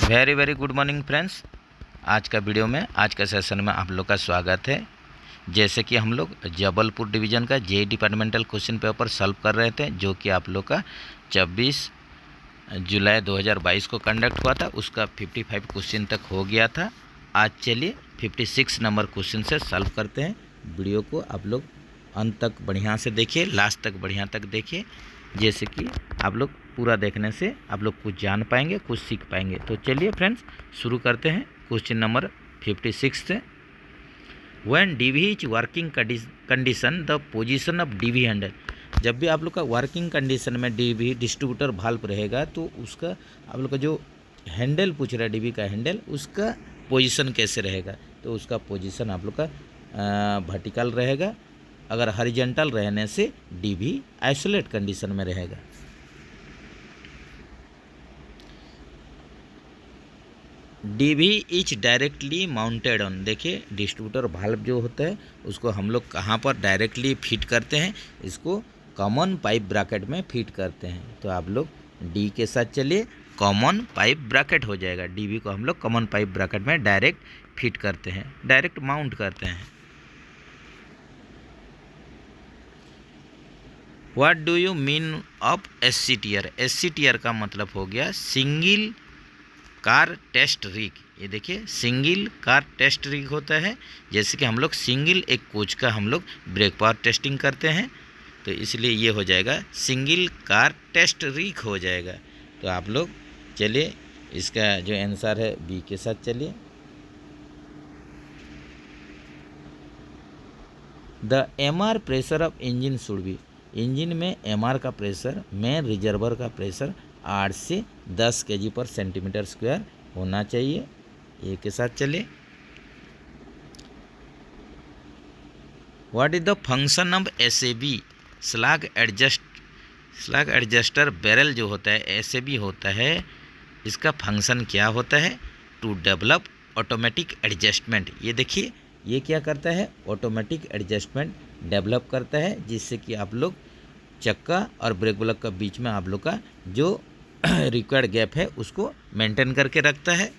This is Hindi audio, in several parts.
Very very good morning friends. आज का वीडियो में, आज का सेशन में आप लोग का स्वागत है। जैसे कि हम लोग जबलपुर डिवीज़न का JEE departmental question paper solve कर रहे थे, जो कि आप लोग का 24 जुलाई 2022 को कंडक्ट हुआ था। उसका 55 क्वेश्चन तक हो गया था। आज चलिए 56 नंबर क्वेश्चन से सॉल्व करते हैं। वीडियो को आप लोग अंत तक बढ़िया से देखिए, लास्ट तक बढ़िया तक देखिए, जैसे कि आप लोग पूरा देखने से आप लोग कुछ जान पाएंगे, कुछ सीख पाएंगे। तो चलिए फ्रेंड्स शुरू करते हैं क्वेश्चन नंबर 56 से। When DV is working condition the position of DV handle. जब भी आप लोग का वर्किंग कंडीशन में डीवी डिस्ट्रीब्यूटर वाल्व रहेगा तो उसका आप लोग का जो हैंडल पूछ रहा है, डीवी का हैंडल, उसका पोजीशन कैसे रहेगा। तो उसका पोजीशन आप लोग का वर्टिकल रहेगा। अगर हॉरिजॉन्टल रहने से डीवी आइसोलेट कंडीशन में रहेगा। DV is directly mounted on. देखिए डिस्ट्रीब्यूटर वाल्व जो होता है उसको हम लोग कहाँ पर डायरेक्टली फिट करते हैं, इसको कॉमन पाइप ब्रैकेट में फिट करते हैं। तो आप लोग डी के साथ चलिए, कॉमन पाइप ब्रैकेट हो जाएगा। डीवी को हम लोग कॉमन पाइप ब्रैकेट में डायरेक्ट फिट करते हैं, डायरेक्ट माउंट करते हैं। What do you mean of SCTR। SCTR का मतलब हो गया सिंगल कार टेस्ट रिग। ये देखिए सिंगल कार टेस्ट रिग होता है। जैसे कि हम लोग सिंगल एक कोच का हम लोग ब्रेक पावर टेस्टिंग करते हैं, तो इसलिए ये हो जाएगा सिंगल कार टेस्ट रिग हो जाएगा। तो आप लोग चलिए इसका जो आंसर है बी के साथ चलिए। The MR pressure of engine should be. Engine में MR का प्रेशर, मेन रिजर्वर का प्रेशर 8 से 10 kg पर सेंटीमीटर स्क्वायर होना चाहिए। ए के साथ चलिए। What is the function of SAB slag adjuster barrel जो होता है SAB होता है, इसका फंक्शन क्या होता है। To develop automatic adjustment. ये देखिए ये क्या करता है, ऑटोमेटिक एडजस्टमेंट डेवलप करता है, जिससे कि आप लोग चक्का और ब्रेक ब्लॉक के बीच में आप लोग का जो रिक्वायर्ड गैप है उसको मेंटेन करके रखता है।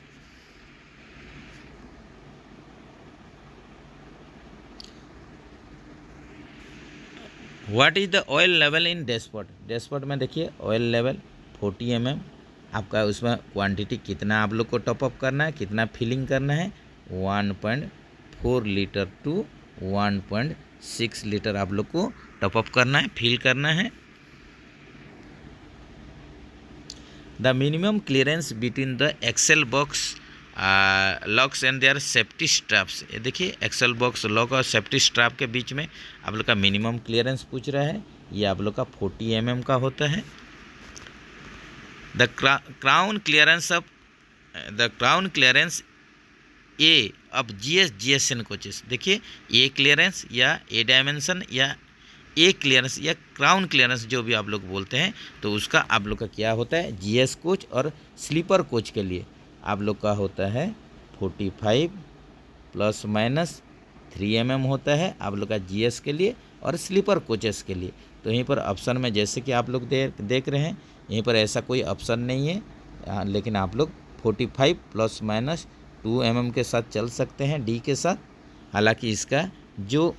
What is the oil level in dashboard. Dashboard में देखिए ऑयल लेवल 40 mm आपका, उसमें क्वांटिटी कितना आप लोग को टॉपअप करना है, कितना फिलिंग करना है, 1.4 लीटर टू 1.6 लीटर आप लोग को टॉपअप करना है, फिल करना है। The minimum clearance between the axle box locks and their safety straps. ये देखिए एक्सेल बॉक्स लॉक और सेफ्टी स्ट्रैप के बीच में आप लोग का मिनिमम क्लियरेंस पूछ रहा है। ये आप लोग का 40 mm का होता है। द क्राउन क्लियरेंस ए अब GSN कोचेस। देखिए ए क्लियरेंस या ए डायमेंशन या ए क्लियरेंस या क्राउन क्लियरेंस जो भी आप लोग बोलते हैं, तो उसका आप लोग का क्या होता है, GS कोच और स्लीपर कोच के लिए आप लोग का होता है 45 ± 3 mm होता है आप लोग का GS के लिए और स्लीपर कोचेस के लिए। तो यहीं पर ऑप्शन में जैसे कि आप लोग देख रहे हैं, यहीं पर ऐसा कोई ऑप्शन नहीं है, लेकिन आप लोग 45 ± 2 mm के साथ चल सकते हैं, डी के साथ। हालांकि इसका जो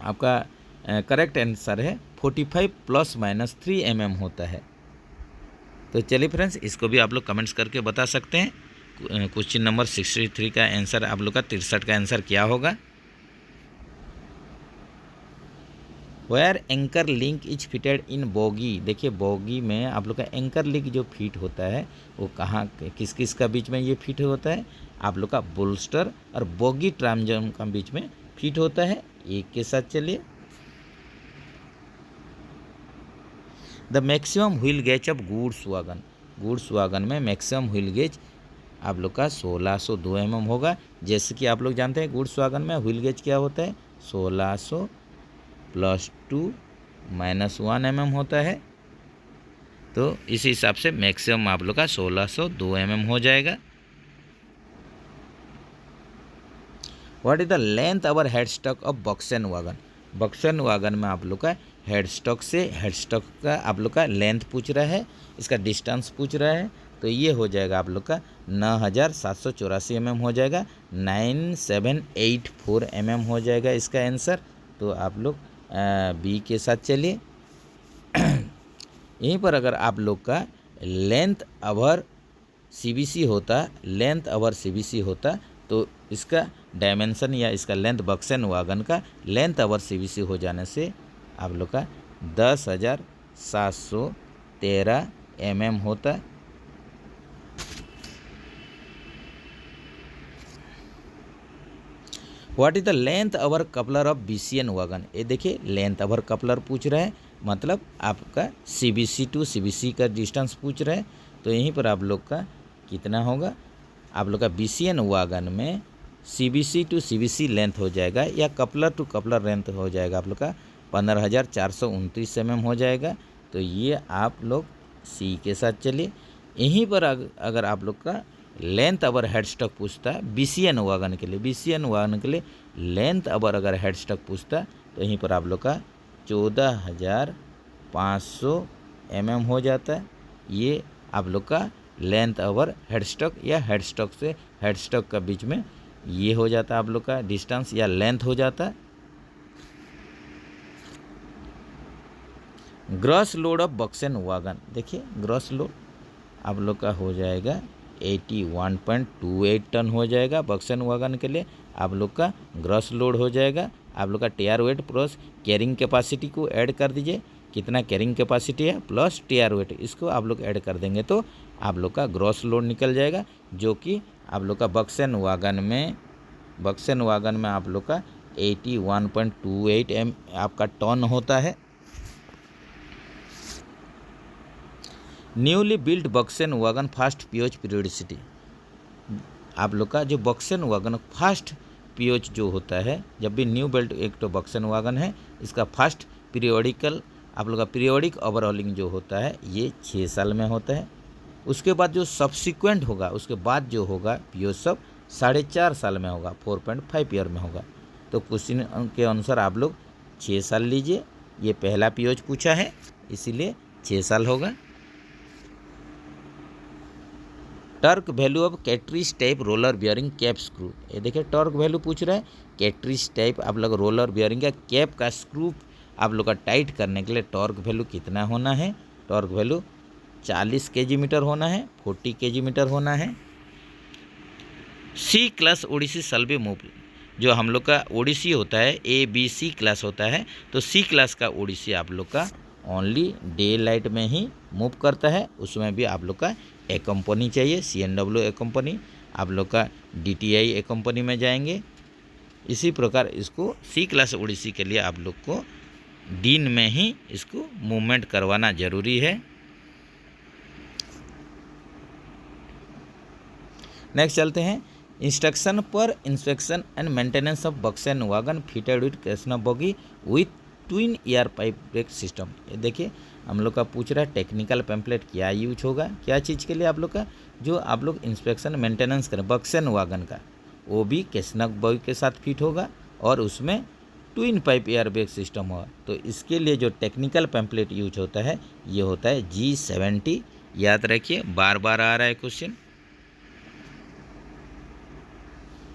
आपका करेक्ट आंसर है 45 ± 3 mm होता है। तो चलिए फ्रेंड्स इसको भी आप लोग कमेंट्स करके बता सकते हैं। क्वेश्चन नंबर 63 का आंसर आप लोग का 63 का आंसर क्या होगा। Where anchor link is fitted in bogie. देखिए बोगी में आप लोग का एंकर लिंक जो फिट होता है वो कहाँ किस किस का बीच में ये फिट होता है, आप लोग का बोल्स्टर और बोगी ट्रांजम का बीच में फिट होता है। एक के साथ चलिए। The maximum wheel gauge of goods wagon. Goods wagon में मैक्सिमम व्हील गेज आप लोग का 1602 mm होगा। जैसे कि आप लोग जानते हैं गुड्स वैगन में व्हील गेज क्या होता है, 1600 + 2 - 1 mm होता है। तो इसी हिसाब से मैक्सिमम आप लोग का 1602 mm हो जाएगा। What is the length our headstock of BOXN wagon. BOXN wagon में आप लोग का हेडस्टॉक से हेडस्टॉक का आप लोग का लेंथ पूछ रहा है, इसका डिस्टेंस पूछ रहा है, तो ये हो जाएगा आप लोग का 9784 mm हो जाएगा, 9784 mm हो जाएगा इसका आंसर। तो आप लोग बी के साथ चलिए। यहीं पर अगर आप लोग का लेंथ ओवर सीबीसी होता, लेंथ ओवर सीबीसी होता, तो इसका डायमेंशन या इसका लेंथ बक्सन वागन का लेंथ ओवर सीबीसी हो जाने से आप लोग का 10,713 mm होता। What is the length over coupler of BCN wagon? ये देखिए लेंथ ओवर कपलर पूछ रहे हैं, मतलब आपका सीबीसी टू सीबीसी का डिस्टेंस पूछ रहे हैं। तो यहीं पर आप लोग का कितना होगा, आप लोग का बीसीएन वागन में सीबीसी टू सीबीसी लेंथ हो जाएगा या कपलर टू कपलर लेंथ हो जाएगा आप लोग का 15,429 mm हो जाएगा। तो ये आप लोग सी के साथ चलिए। यहीं पर अगर आप लोग का लेंथ ओवर हेड स्टॉक पूछता है बीसीएन वागन के लिए, बीसीएन वागन के लिए लेंथ ओवर अगर हेड स्टॉक पूछता है तो यहीं पर आप लोग का 14,500 mm हो जाता है। ये आप लोग का लेंथ ओवर हेड स्टॉक या हेड स्टॉक से हेड स्टॉक का बीच में ये हो जाता है आप लोग का डिस्टेंस या लेंथ हो जाता है। Gross load of BOXN wagon, देखिए ग्रॉस लोड आप लोग का हो जाएगा 81.28 टन हो जाएगा बक्सन वागन के लिए। आप लोग का ग्रॉस लोड हो जाएगा। आप लोग का TR weight plus carrying capacity को ऐड कर दीजिए, कितना कैरिंग कैपेसिटी है प्लस टीआर वेट, इसको आप लोग ऐड कर देंगे तो आप लोग का ग्रॉस लोड निकल जाएगा, जो कि आप लोग का बक्सन वागन में आप लोग का 81.28 आपका टन होता है। Newly built BOXN wagon fast POH periodicity, आप लोग का जो बक्सन वागन फास्ट पीओच जो होता है, जब भी न्यू बिल्ट एक तो बक्सन वागन है, इसका फास्ट पीरियोडिकल आप लोग का पीरियोडिक ओवरऑलिंग जो होता है ये 6 साल में होता है। उसके बाद जो सब्सिक्वेंट होगा, उसके बाद जो होगा पीओच सब 4.5 साल में होगा, 4.5 ईयर में होगा। तो क्वेश्चन के अनुसार आप लोग 6 साल लीजिए, ये पहला पीओच पूछा है इसीलिए 6 साल होगा। Torque value of cartridge type roller bearing cap screw, ये देखिए टर्क वैल्यू पूछ रहा है, कैट्रिज टाइप आप लोग रोलर बियरिंग का कैप का स्क्रू आप लोग का टाइट करने के लिए टॉर्क वैल्यू कितना होना है? टॉर्क वैल्यू 40 kgm होना है, 40 kgm होना है। सी क्लास ओडिसी सल्वे मूव, जो हम लोग का ओडिसी होता है ABC क्लास होता है, तो सी क्लास का ओडिसी आप लोग का ओनली डे लाइट में ही मूव करता है। उसमें भी आप लोग का ए कंपनी चाहिए, CNW ए कंपनी, आप लोग का DTI ए कंपनी में जाएंगे। इसी प्रकार इसको सी क्लास ओडिसी के लिए आप लोग को दिन में ही इसको मूवमेंट करवाना जरूरी है। नेक्स्ट चलते हैं, इंस्ट्रक्शन पर inspection and maintenance of BOXN wagon fitted with Casnub bogie with twin air pipe brake system. ये देखिए हम लोग का पूछ रहा है टेक्निकल पैम्पलेट क्या यूज होगा, क्या चीज़ के लिए आप लोग का, जो आप लोग इंस्पेक्शन मेंटेनेंस करें बक्सन वागन का, वो भी कैसना बॉगी के साथ फिट होगा और उसमें twin pipe air brake system होगा। तो इसके लिए जो टेक्निकल पैम्पलेट यूज होता है ये होता है G70, याद रखिए, बार बार आ रहा है क्वेश्चन।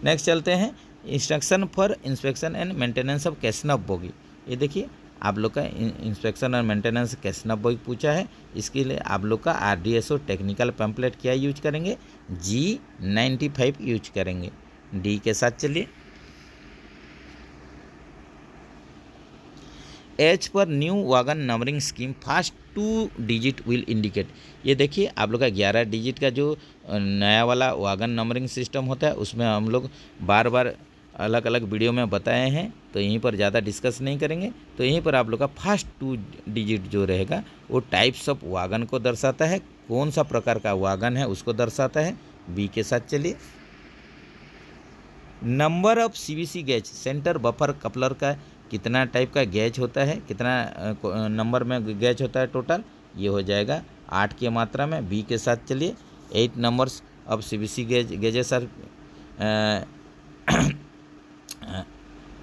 नेक्स्ट चलते हैं, instruction for inspection and maintenance of Casnub bogie. ये देखिए आप लोग का इंस्पेक्शन और मेंटेनेंस कैसनफ बोगी पूछा है, इसके लिए आप लोग का RDSO टेक्निकल पैम्पलेट क्या यूज करेंगे? G95 यूज करेंगे। डी के साथ चलिए। एच पर new wagon numbering scheme fast 2 digit will indicate. ये देखिए आप लोग का 11 डिजिट का जो नया वाला वागन नंबरिंग सिस्टम होता है उसमें हम लोग बार बार अलग अलग वीडियो में बताए हैं, तो यहीं पर ज़्यादा डिस्कस नहीं करेंगे। तो यहीं पर आप लोग का फास्ट 2 डिजिट जो रहेगा वो टाइप्स ऑफ वागन को दर्शाता है, कौन सा प्रकार का वागन है उसको दर्शाता है। बी के साथ चलिए। Number of CVC gauge centre buffer coupler का कितना टाइप का गेज होता है, कितना नंबर में गेज होता है टोटल, ये हो जाएगा 8 की मात्रा में। बी के साथ चलिए। 8 numbers of CVC gauges are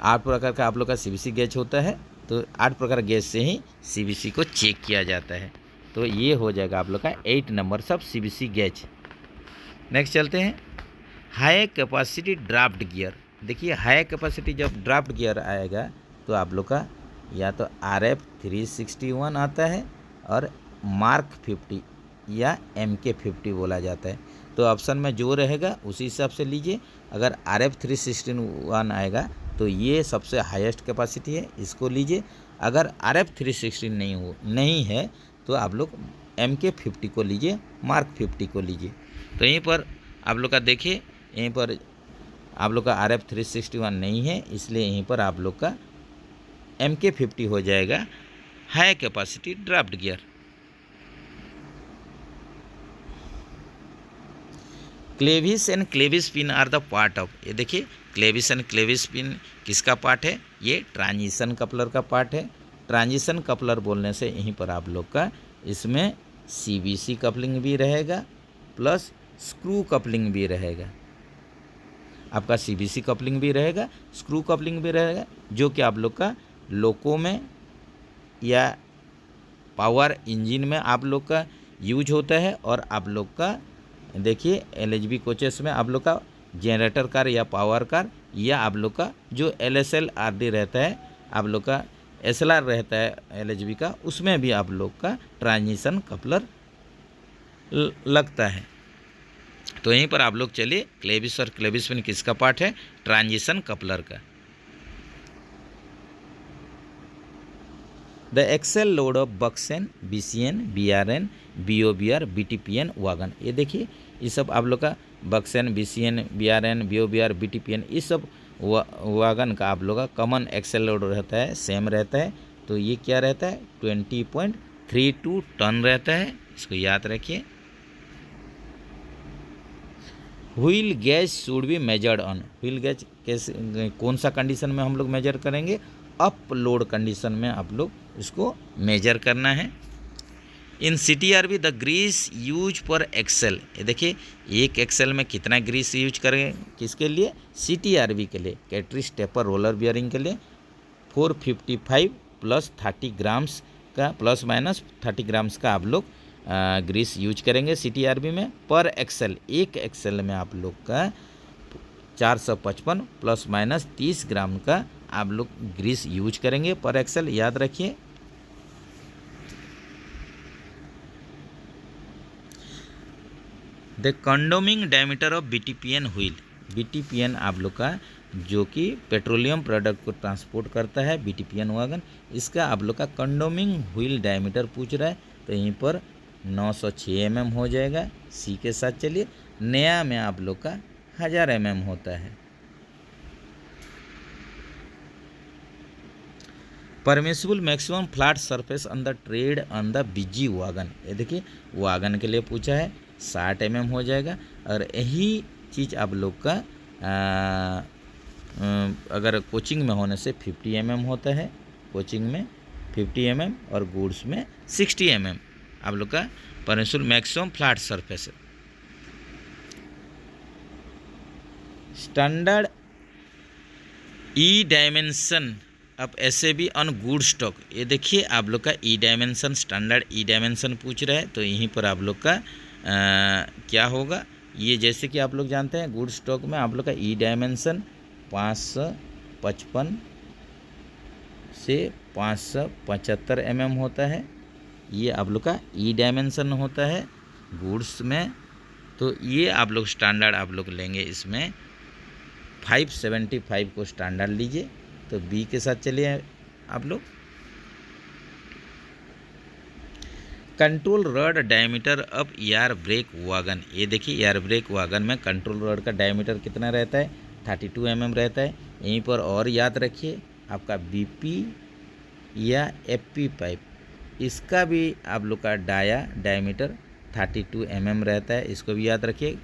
8 प्रकार का आप लोग का CVC गेज होता है, तो 8 प्रकार गेज से ही CVC को चेक किया जाता है। तो ये हो जाएगा आप लोग का 8 नंबर सब CBC गेज। नेक्स्ट चलते हैं, हाई कैपेसिटी ड्राफ्ट गियर। देखिए हाई कैपेसिटी जब ड्राफ्ट गियर आएगा तो आप लोग का या तो RF 361 आता है और मार्क 50 या MK 50 बोला जाता है। तो ऑप्शन में जो रहेगा उसी हिसाब से लीजिए। अगर RF 361 आएगा तो ये सबसे हाईएस्ट कैपेसिटी है, इसको लीजिए। अगर RF 316 नहीं है तो आप लोग MK 50 को लीजिए, मार्क 50 को लीजिए। तो यहीं पर आप लोग का देखिए, यहीं पर आप लोग का RF 361 नहीं है, इसलिए यहीं पर आप लोग का MK 50 हो जाएगा high capacity draft gear. Clevis and clevis pin are the part of, ये देखिए क्लेविस एंड क्लेविस पिन किसका पार्ट है? ये ट्रांजिशन कपलर का पार्ट है। ट्रांजिशन कपलर बोलने से यहीं पर आप लोग का इसमें CBC कपलिंग भी रहेगा प्लस स्क्रू कपलिंग भी रहेगा। आपका CBC कपलिंग भी रहेगा, स्क्रू कपलिंग भी रहेगा, जो कि आप लोग का लोको में या पावर इंजन में आप लोग का यूज होता है। और आप लोग का देखिए LHB कोचेस में आप लोग का जनरेटर कार या पावर कार या आप लोग का जो LSL RD रहता है, आप लोग का SLR रहता है LHB का, उसमें भी आप लोग का ट्रांजिशन कपलर लगता है। तो यहीं पर आप लोग चलिए, क्लेविस और क्लेविस पिन किसका पार्ट है? ट्रांजिशन कपलर का। The axle load of BOXN, BCN, BRN, BOBR, BTPN wagon. ये देखिए ये सब आप लोग का बक्सेन, BCN, BRN, BOBR, BTPN ये सब वागन का आप लोग का कॉमन एक्सेल लोड रहता है, सेम रहता है। तो ये क्या रहता है? 20.32 टन रहता है, इसको याद रखिए। Wheel gauge should be measured on, wheel gauge कैसे कौन सा कंडीशन में हम लोग मेजर करेंगे? अप लोड कंडीशन में आप लोग इसको मेजर करना है। इन CTRB द ग्रीस यूज पर एक्सेल, ये देखिए एक एक्सेल में कितना ग्रीस यूज करेंगे, किसके लिए? CTRB के लिए, कैटरिज टेपर रोलर बियरिंग के लिए 455 प्लस 30 ग्राम्स का, प्लस माइनस 30 ग्राम्स का आप लोग ग्रीस यूज करेंगे CTRB में पर एक्सेल। एक एक्सेल में आप लोग का 455 प्लस माइनस 30 ग्राम का आप लोग ग्रीस यूज करेंगे पर एक्सेल, याद रखिए। The condemning diameter of BTPN wheel, BTPN आप लोग का जो कि पेट्रोलियम प्रोडक्ट को ट्रांसपोर्ट करता है, BTPN वागन, इसका आप लोग का कंडोमिंग व्हील डायमीटर पूछ रहा है। तो यहीं पर 906 mm हो जाएगा, C के साथ चलिए। नया में आप लोग का 1000 mm होता है। Permissible maximum flat surface on the trade on the BG wagon, ये देखिए वागन के लिए पूछा है, 60 mm हो जाएगा। और यही चीज़ आप लोग का अगर कोचिंग में होने से 50 mm होता है, कोचिंग में 50 mm और गुड्स में 60 mm आप लोग का permissible maximum flat surface. Standard ई डायमेंशन अब ऐसे भी ऑन गुड स्टॉक, ये देखिए आप लोग का ई डायमेंशन, स्टैंडर्ड ई डायमेंशन पूछ रहा है। तो यहीं पर आप लोग का क्या होगा? ये जैसे कि आप लोग जानते हैं गुड स्टॉक में आप लोग का ई डायमेंशन 555 से 575 mm होता है, ये आप लोग का ई डायमेंशन होता है गुड्स में। तो ये आप लोग स्टैंडर्ड आप लोग लेंगे, इसमें 575 को स्टैंडर्ड लीजिए। तो B के साथ चलिए आप लोग। Control rod diameter of air brake wagon, ये देखिए एयर ब्रेक वागन में कंट्रोल रड का डायमीटर कितना रहता है? 32 mm रहता है। यहीं पर और याद रखिए आपका BP या FP पाइप, इसका भी आप लोग का डायमीटर 32 mm रहता है, इसको भी याद रखिए।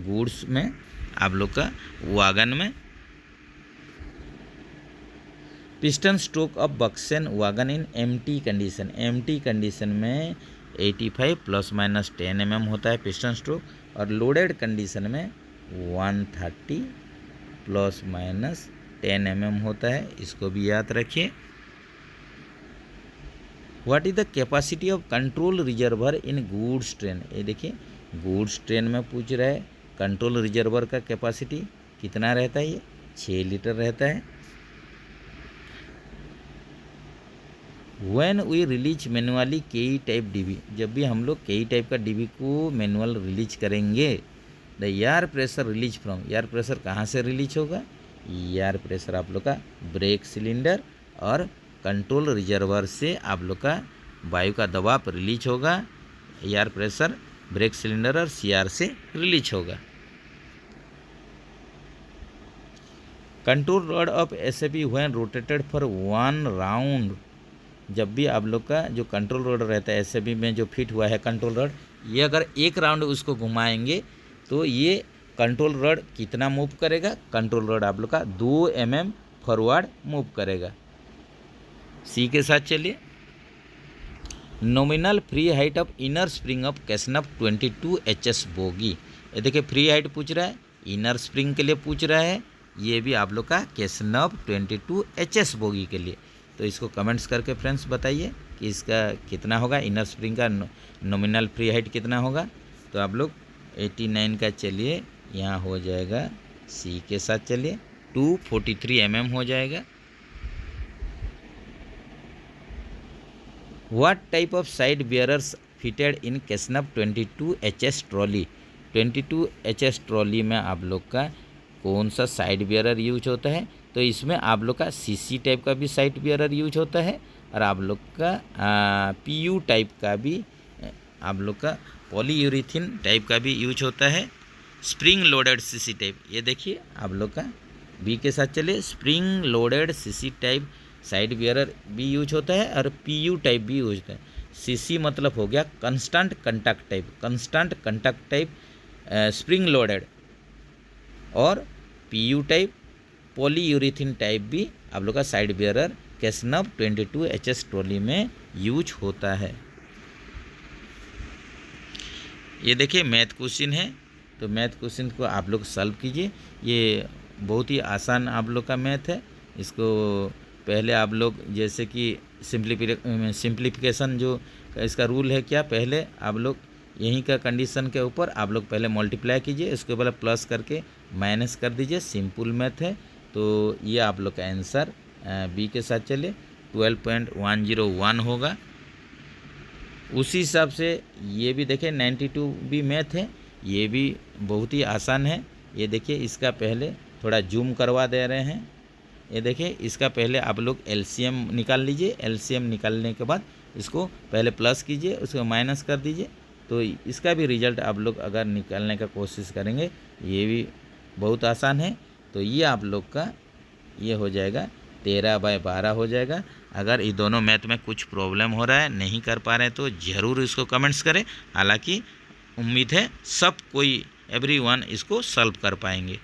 गुड्स में आप लोग का वागन में piston stroke of BOXN wagon in empty condition, empty condition में 85 प्लस माइनस 10 mm होता है पिस्टन स्ट्रोक, और लोडेड कंडीशन में 130 प्लस माइनस 10 mm होता है, इसको भी याद रखिए। What is the capacity of control reservoir in goods train. ये देखिए गुड्स ट्रेन में पूछ रहा है कंट्रोल रिजर्वर का कैपेसिटी कितना रहता है, ये 6 लीटर रहता है। व्हेन वी रिलीज मैनुअली केई टाइप डीबी, जब भी हम लोग केई टाइप का डीबी को मैनुअल रिलीज करेंगे, the air pressure release from, air pressure कहाँ से रिलीज होगा, एयर प्रेशर आप लोग का ब्रेक सिलेंडर और कंट्रोल रिजर्वर से आप लोग का वायु का दबाव रिलीज होगा। एयर प्रेशर ब्रेक सिलेंडर और सीआर से रिलीज होगा। Control rod of SAP when rotated for 1 round, जब भी आप लोग का जो कंट्रोल रॉड रहता है एसएपी में जो फिट हुआ है कंट्रोल रॉड, ये अगर 1 राउंड उसको घुमाएंगे तो ये कंट्रोल रॉड कितना मूव करेगा, कंट्रोल रॉड आप लोग का 2 mm फॉरवर्ड मूव करेगा। सी के साथ चलिए। Nominal free height of inner spring of Casnub 22 HS bogie. ये देखिए फ्री हाइट पूछ रहा है, इनर स्प्रिंग के लिए पूछ रहा है, ये भी आप लोग का कैसनफ 22 HS बोगी के लिए। तो इसको कमेंट्स करके फ्रेंड्स बताइए कि इसका कितना होगा, इनर स्प्रिंग का नॉमिनल फ्री हाइट कितना होगा। तो आप लोग 89 का चलिए यहाँ हो जाएगा, सी के साथ चलिए 243 mm हो जाएगा। What type of side bearers fitted in Casnub 22 HS trolley. 22 HS trolley में आप लोग का कौन सा साइड बियरर यूज होता है, तो इसमें आप लोग का सीसी टाइप का भी साइड बियरर यूज होता है और आप लोग का PU टाइप का भी, आप लोग का पॉलीयूरेथीन टाइप का भी यूज होता है। स्प्रिंग लोडेड सीसी टाइप, ये देखिए आप लोग का बी के साथ चले, spring loaded CC type side bearer भी यूज होता है और PU टाइप भी यूज होता है। सीसी मतलब हो गया constant contact type, constant contact type spring loaded, और PU टाइप पॉलीयूरेथीन टाइप भी आप लोग का साइड बियरर कैसनफ 22 HS ट्रॉली में यूज होता है। ये देखिए मैथ क्वेश्चन है, तो मैथ क्वेश्चन को आप लोग सॉल्व कीजिए। ये बहुत ही आसान आप लोग का मैथ है। इसको पहले आप लोग जैसे कि सिंप्लीफिकेशन जो इसका रूल है क्या, पहले आप लोग यहीं का कंडीशन के ऊपर आप लोग पहले मल्टीप्लाई कीजिए, उसके बाद प्लस करके माइनस कर दीजिए, सिंपल मैथ है। तो ये आप लोग का आंसर बी के साथ चलिए 12.101 होगा। उसी हिसाब से ये भी देखिए 92 भी मैथ है, ये भी बहुत ही आसान है। ये देखिए इसका पहले थोड़ा जूम करवा दे रहे हैं। ये देखिए इसका पहले आप लोग LCM निकाल लीजिए, LCM निकालने के बाद इसको पहले प्लस कीजिए, उसको माइनस कर दीजिए, तो इसका भी रिजल्ट आप लोग अगर निकालने का कोशिश करेंगे ये भी बहुत आसान है। तो ये आप लोग का ये हो जाएगा 13/12 हो जाएगा। अगर ये दोनों मैथ में कुछ प्रॉब्लम हो रहा है, नहीं कर पा रहे हैं, तो ज़रूर इसको कमेंट्स करें। हालांकि उम्मीद है सब कोई एवरीवन इसको सॉल्व कर पाएंगे।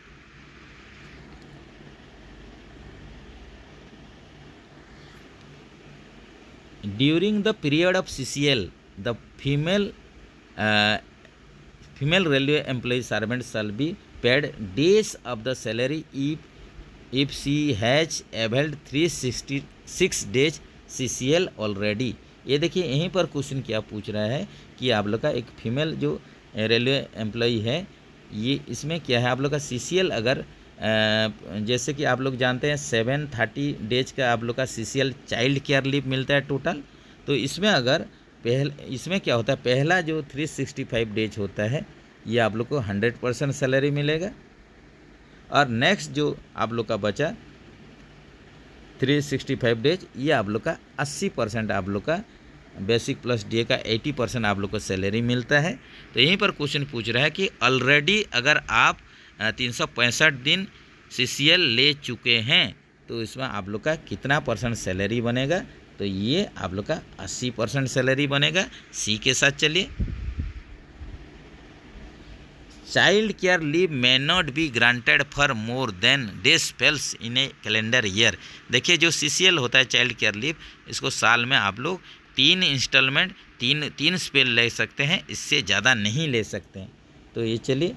During the period of CCL the female railway employ servant shall be paid days of the salary if she has availed 366 days CCL already. ये देखिए यहीं पर क्वेश्चन क्या पूछ रहा है कि आप लोग का एक फीमेल जो रेलवे एम्प्लॉई है, ये इसमें क्या है आप लोग का CCL अगर जैसे कि आप लोग जानते हैं 730 डेज का आप लोग का CCL चाइल्ड केयर लीव मिलता है टोटल। तो इसमें अगर इसमें क्या होता है, पहला जो 365 डेज होता है ये आप लोग को 100% सैलरी मिलेगा, और नेक्स्ट जो आप लोग का बचा 365 डेज ये आप लोग का 80% आप लोग का बेसिक प्लस DA का 80% आप लोग को सैलरी मिलता है। तो यहीं पर क्वेश्चन पूछ रहा है कि ऑलरेडी अगर आप 365 दिन CCL ले चुके हैं तो इसमें आप लोग का कितना % सैलरी बनेगा, तो ये आप लोग का 80% सैलरी बनेगा। सी के साथ चलिए। Child care leave may not be granted for more than days spells in a calendar year। देखिए जो CCL होता है चाइल्ड केयर लीव, इसको साल में आप लोग 3 इंस्टॉलमेंट 3 स्पेल ले सकते हैं, इससे ज़्यादा नहीं ले सकते हैं। तो ये चलिए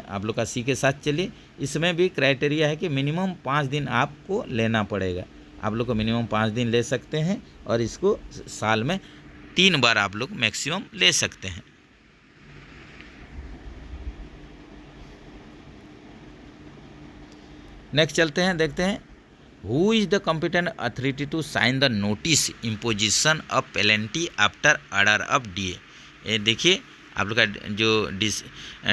आप लोग का सी के साथ चलिए। इसमें भी क्राइटेरिया है कि मिनिमम 5 दिन आपको लेना पड़ेगा। आप लोग को मिनिमम 5 दिन ले सकते हैं और इसको साल में 3 बार आप लोग मैक्सिमम ले सकते हैं। नेक्स्ट चलते हैं, देखते हैं who is the competent authority to sign the notice imposition of penalty after order of DA. ये देखिए आप लोग का जो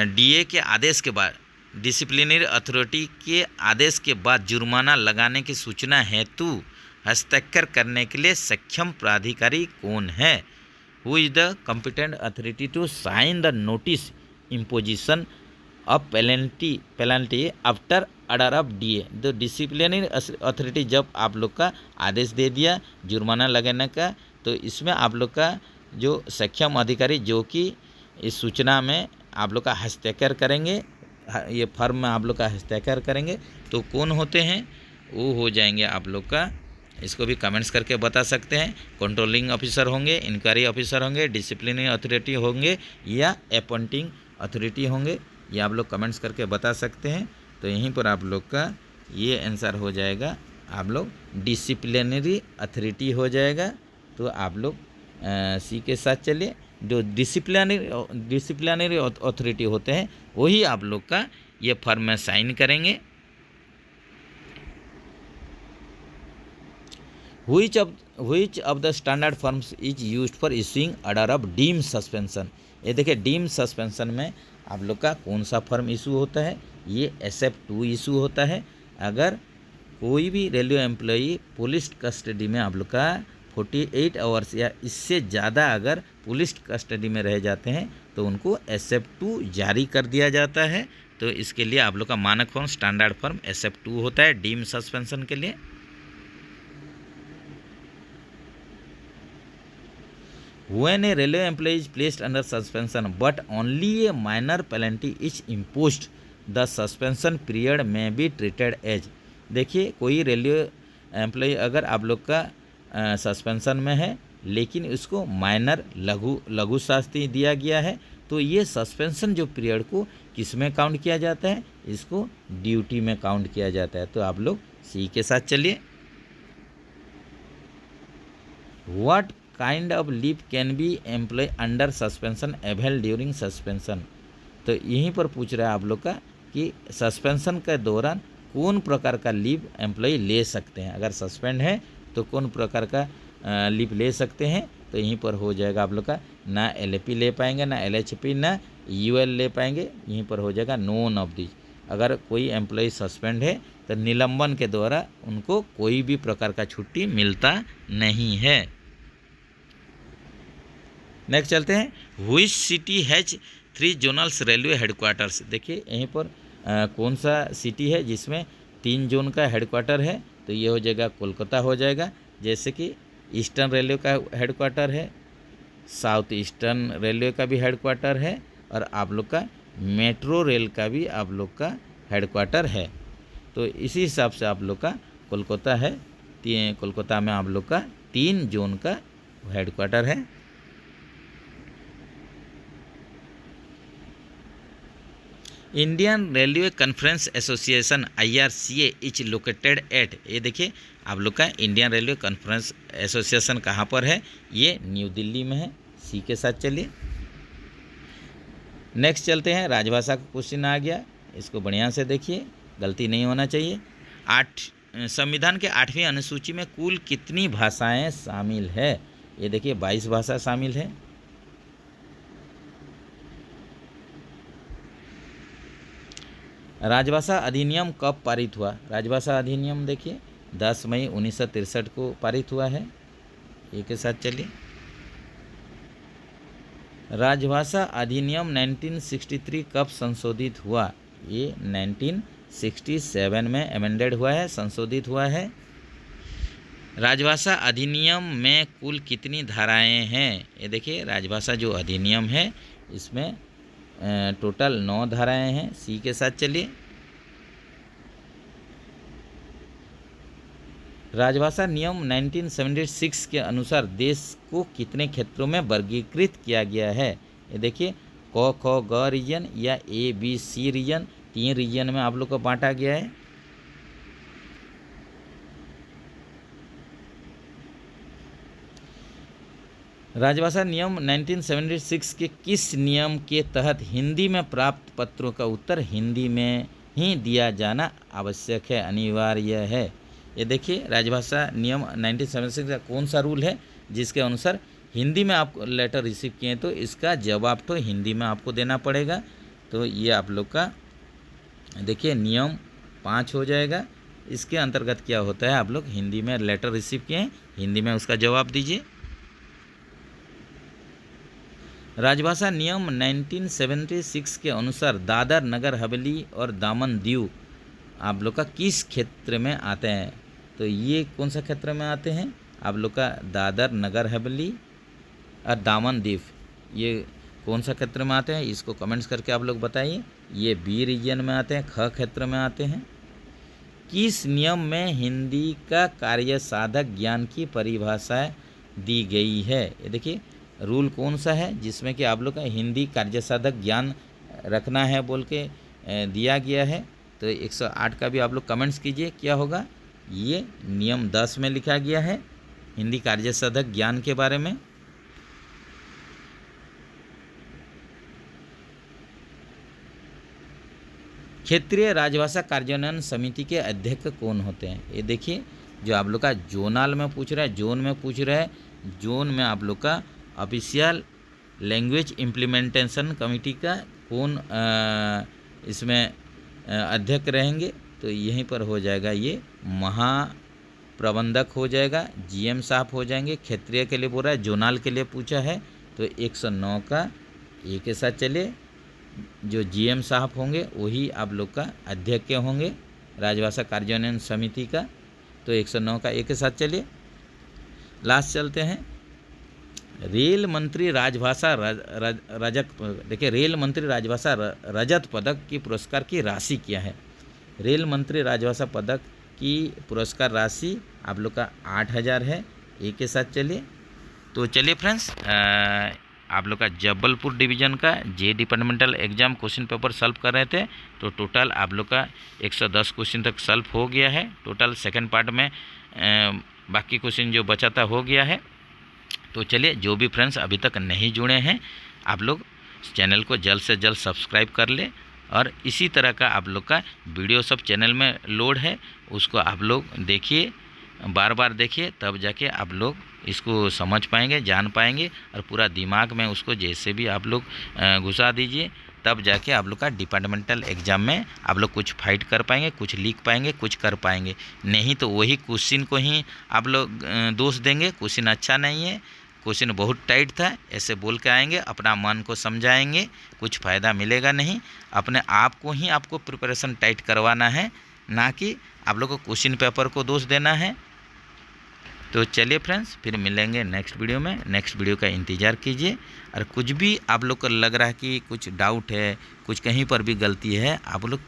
डीए के आदेश के बाद, डिसिप्लिनरी अथॉरिटी के आदेश के बाद जुर्माना लगाने की सूचना हेतु हस्ताक्षर करने के लिए सक्षम प्राधिकारी कौन है? Who is the competent authority to sign the notice imposition of penalty after order of DA. तो डिसिप्लिनरी अथॉरिटी जब आप लोग का आदेश दे दिया जुर्माना लगाने का, तो इसमें आप लोग का जो सक्षम अधिकारी जो कि इस सूचना में आप लोग का हस्ताक्षर करेंगे, ये फर्म में आप लोग का हस्ताक्षर करेंगे, तो कौन होते हैं? वो हो जाएंगे आप लोग का, इसको भी कमेंट्स करके बता सकते हैं। कंट्रोलिंग ऑफिसर होंगे, इंक्वायरी ऑफिसर होंगे, डिसिप्लिनरी अथॉरिटी होंगे या अपॉइंटिंग अथॉरिटी होंगे, ये आप लोग कमेंट्स करके बता सकते हैं। तो यहीं पर आप लोग का ये आंसर हो जाएगा, आप लोग डिसिप्लिनरी अथॉरिटी हो जाएगा। तो आप लोग सी के साथ चलिए। जो डिसिप्लिनरी अथॉरिटी होते हैं वही आप लोग का ये फॉर्म में साइन करेंगे। Which of the standard forms is used for issuing order of deemed suspension? ये देखिए डीम्ड सस्पेंशन में आप लोग का कौन सा फॉर्म इशू होता है? ये SF2 इशू होता है। अगर कोई भी रेलवे एम्प्लॉई पुलिस कस्टडी में आप लोग का 48 आवर्स या इससे ज़्यादा अगर पुलिस कस्टडी में रह जाते हैं तो उनको SF2 जारी कर दिया जाता है। तो इसके लिए आप लोग का मानक फॉर्म स्टैंडर्ड फॉर्म SF2 होता है डीम्ड सस्पेंशन के लिए। When a railway employee is placed under suspension but only a minor penalty is imposed, the suspension period may be treated as। देखिए कोई रेलवे एम्प्लॉई अगर आप लोग का सस्पेंशन में है लेकिन उसको माइनर लघु शास्ति दिया गया है, तो ये सस्पेंशन जो पीरियड को किस में काउंट किया जाता है? इसको ड्यूटी में काउंट किया जाता है। तो आप लोग सी के साथ चलिए। What kind of leave can be employ under suspension avail during suspension? तो यहीं पर पूछ रहा है आप लोग का कि सस्पेंशन के दौरान कौन प्रकार का लीव एम्प्लॉय ले सकते हैं। अगर सस्पेंड है तो कौन प्रकार का लीव ले सकते हैं? तो यहीं पर हो जाएगा आप लोग का ना LAP ले पाएंगे, ना LHP, ना UL ले पाएंगे। यहीं पर हो जाएगा नोन ऑफ दिस। अगर कोई एम्प्लॉय सस्पेंड है तो निलंबन के द्वारा उनको कोई भी प्रकार का छुट्टी मिलता नहीं है। नेक्स्ट चलते हैं which city has 3 zonals railway headquarters. देखिए यहीं पर कौन सा सिटी है जिसमें 3 जोन का हेडक्वार्टर है? तो ये हो जाएगा कोलकाता हो जाएगा। जैसे कि ईस्टर्न रेलवे का हेडक्वार्टर है, साउथ ईस्टर्न रेलवे का भी हेडक्वार्टर है और आप लोग का मेट्रो रेल का भी आप लोग का हेडक्वार्टर है। तो इसी हिसाब से आप लोग का कोलकाता है। कोलकाता में आप लोग का 3 जोन का हेडक्वार्टर है। Indian railway conference association IRCA is located at. ये देखिए आप लोग का इंडियन रेलवे कॉन्फ्रेंस एसोसिएशन कहाँ पर है? ये न्यू दिल्ली में है। सी के साथ चलिए। नेक्स्ट चलते हैं, राजभाषा का क्वेश्चन आ गया, इसको बढ़िया से देखिए, गलती नहीं होना चाहिए। संविधान के 8वीं अनुसूची में कुल कितनी भाषाएं शामिल है? ये देखिए 22 भाषा शामिल है। राजभाषा अधिनियम कब पारित हुआ? राजभाषा अधिनियम देखिए 10 मई 1963 को पारित हुआ है। एक के साथ चलिए। राजभाषा अधिनियम 1963 कब संशोधित हुआ? ये 1967 में अमेंडेड हुआ है, संशोधित हुआ है। राजभाषा अधिनियम में कुल कितनी धाराएं हैं? ये देखिए राजभाषा जो अधिनियम है इसमें टोटल 9 धाराएं हैं। सी के साथ चलिए। राजभाषा नियम 1976 के अनुसार देश को कितने क्षेत्रों में वर्गीकृत किया गया है? ये देखिए क ख ग रीजन या ABC रीजन, 3 रीजन में आप लोग को बांटा गया है। राजभाषा नियम 1976 के किस नियम के तहत हिंदी में प्राप्त पत्रों का उत्तर हिंदी में ही दिया जाना आवश्यक है, अनिवार्य है? ये देखिए, राजभाषा नियम 1976 का कौन सा रूल है जिसके अनुसार हिंदी में आप लेटर रिसीव किए तो इसका जवाब तो हिंदी में आपको देना पड़ेगा। तो ये आप लोग का देखिए नियम 5 हो जाएगा। इसके अंतर्गत क्या होता है, आप लोग हिंदी में लेटर रिसीव किए, हिंदी में उसका जवाब दीजिए। राजभाषा नियम 1976 के अनुसार दादर नगर हवेली और दामन दीव आप लोग का किस क्षेत्र में आते हैं? तो ये कौन सा क्षेत्र में आते हैं? आप लोग का दादर नगर हवेली और दामन दीव ये कौन सा क्षेत्र में आते हैं? इसको कमेंट्स करके आप लोग बताइए। ये बी रीजन में आते हैं, ख क्षेत्र में आते हैं। किस नियम में हिंदी का कार्य साधक ज्ञान की परिभाषा दी गई है? ये देखिए रूल कौन सा है जिसमें कि आप लोग का हिंदी कार्य साधक ज्ञान रखना है बोल के दिया गया है। तो 108 का भी आप लोग कमेंट्स कीजिए क्या होगा। ये नियम 10 में लिखा गया है हिंदी कार्य साधक ज्ञान के बारे में। क्षेत्रीय राजभाषा कार्यान्वयन समिति के अध्यक्ष कौन होते हैं? ये देखिए जो आप लोग का जोनल में पूछ रहा है, जोन में पूछ रहा है, जोन में आप लोग का ऑफिशियल लैंग्वेज इम्प्लीमेंटेशन कमेटी का कौन इसमें अध्यक्ष रहेंगे? तो यहीं पर हो जाएगा, ये महाप्रबंधक हो जाएगा, जीएम साहब हो जाएंगे। क्षेत्रीय के लिए बोल रहा है, जोनल के लिए पूछा है तो 109 का ए के साथ चलिए। जो जीएम साहब होंगे वही आप लोग का अध्यक्ष होंगे राजभाषा कार्यान्वयन समिति का। तो 109 का ए के साथ चलिए। लास्ट चलते हैं, रेल मंत्री राजभाषा देखिए रेल मंत्री राजभाषा रजत पदक की पुरस्कार की राशि क्या है? रेल मंत्री राजभाषा पदक की पुरस्कार राशि आप लोग का 8000 है। ए के साथ चलिए। तो चलिए फ्रेंड्स, आप लोग का जबलपुर डिवीज़न का J departmental exam question paper solve कर रहे थे। तो टोटल आप लोग का 110 क्वेश्चन तक सॉल्व हो गया है। टोटल सेकंड पार्ट में बाकी क्वेश्चन जो बचा था हो गया है। तो चलिए, जो भी फ्रेंड्स अभी तक नहीं जुड़े हैं आप लोग चैनल को जल्द से जल्द सब्सक्राइब कर ले। और इसी तरह का आप लोग का वीडियो सब चैनल में लोड है, उसको आप लोग देखिए, बार बार देखिए, तब जाके आप लोग इसको समझ पाएंगे, जान पाएंगे और पूरा दिमाग में उसको जैसे भी आप लोग घुसा दीजिए, तब जाके आप लोग का डिपार्टमेंटल एग्ज़ाम में आप लोग कुछ फाइट कर पाएंगे, कुछ लिख पाएंगे, कुछ कर पाएंगे। नहीं तो वही क्वेश्चन को ही आप लोग दोष देंगे, क्वेश्चन अच्छा नहीं है, क्वेश्चन बहुत टाइट था, ऐसे बोल के आएंगे, अपना मन को समझाएंगे, कुछ फ़ायदा मिलेगा नहीं। अपने आप को ही आपको प्रिपरेशन टाइट करवाना है, ना कि आप लोग को क्वेश्चन पेपर को दोष देना है। तो चलिए फ्रेंड्स, फिर मिलेंगे नेक्स्ट वीडियो में। नेक्स्ट वीडियो का इंतज़ार कीजिए। और कुछ भी आप लोग को लग रहा है कि कुछ डाउट है, कुछ कहीं पर भी गलती है, आप लोग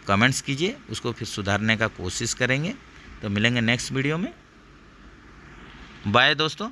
कमेंट्स कीजिए, उसको फिर सुधारने का कोशिश करेंगे। तो मिलेंगे नेक्स्ट वीडियो में। बाय दोस्तों।